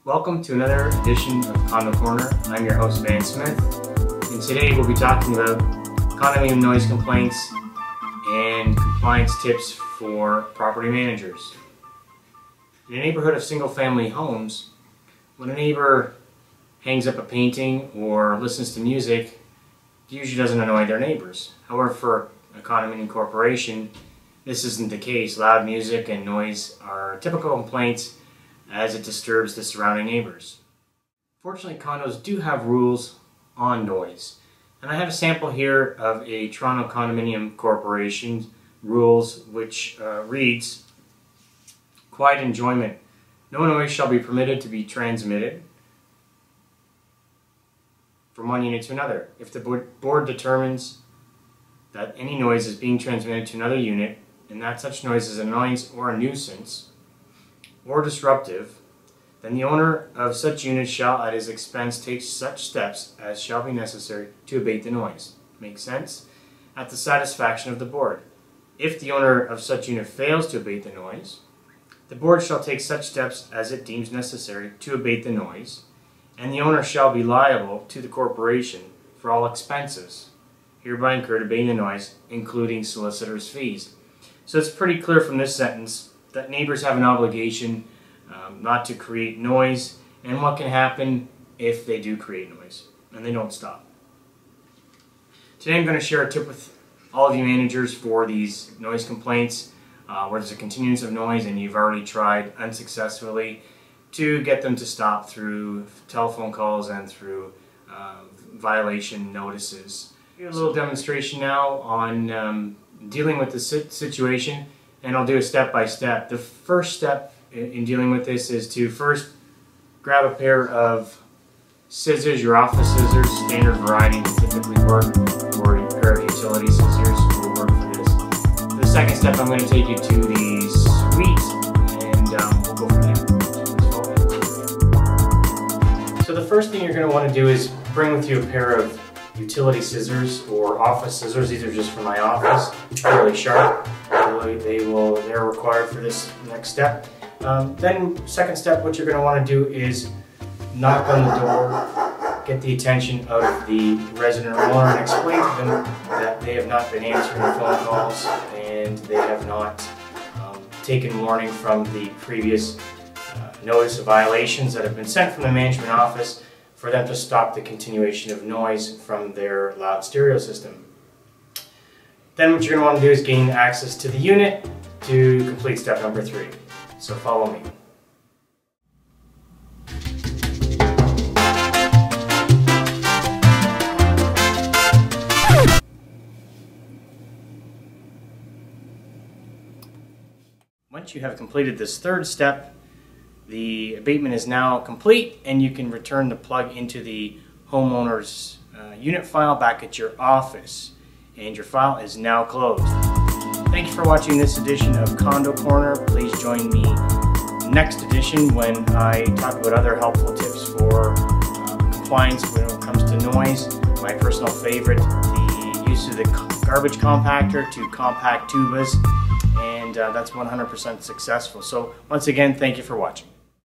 Welcome to another edition of Condo Corner. I'm your host, Van Smith, and today we'll be talking about condominium noise complaints and compliance tips for property managers. In a neighborhood of single-family homes, when a neighbor hangs up a painting or listens to music, it usually doesn't annoy their neighbors. However, for a condominium corporation, this isn't the case. Loud music and noise are typical complaints as it disturbs the surrounding neighbors. Fortunately, condos do have rules on noise. And I have a sample here of a Toronto Condominium Corporation rules which reads, quiet enjoyment. No noise shall be permitted to be transmitted from one unit to another. If the board determines that any noise is being transmitted to another unit and that such noise is an annoyance or a nuisance or disruptive, then the owner of such unit shall at his expense take such steps as shall be necessary to abate the noise. Makes sense? At the satisfaction of the board. If the owner of such unit fails to abate the noise, the board shall take such steps as it deems necessary to abate the noise, and the owner shall be liable to the corporation for all expenses hereby incurred abating the noise, including solicitor's fees. So it's pretty clear from this sentence that neighbors have an obligation not to create noise, and what can happen if they do create noise and they don't stop. Today I'm going to share a tip with all of you managers for these noise complaints where there's a continuance of noise and you've already tried unsuccessfully to get them to stop through telephone calls and through violation notices. I'll do a little demonstration now on dealing with the situation, and I'll do a step-by-step. The first step in dealing with this is to first grab a pair of scissors, your office scissors, standard variety typically work, or a pair of utility scissors will work for this. For the second step, I'm going to take you to the suite, and we'll go from there. So the first thing you're going to want to do is bring with you a pair of utility scissors or office scissors. These are just for my office, fairly sharp. They're required for this next step. Then second step, what you're going to want to do is knock on the door, get the attention of the resident owner, and explain to them that they have not been answering the phone calls and they have not taken warning from the previous notice of violations that have been sent from the management office for them to stop the continuation of noise from their loud stereo system. Then what you're going to want to do is gain access to the unit to complete step number 3. So follow me. Once you have completed this third step, the abatement is now complete and you can return the plug into the homeowner's unit file back at your office, and your file is now closed. Thank you for watching this edition of Condo Corner. Please join me next edition when I talk about other helpful tips for compliance when it comes to noise. My personal favorite, the use of the garbage compactor to compact tubas, and that's 100% successful. So once again, thank you for watching.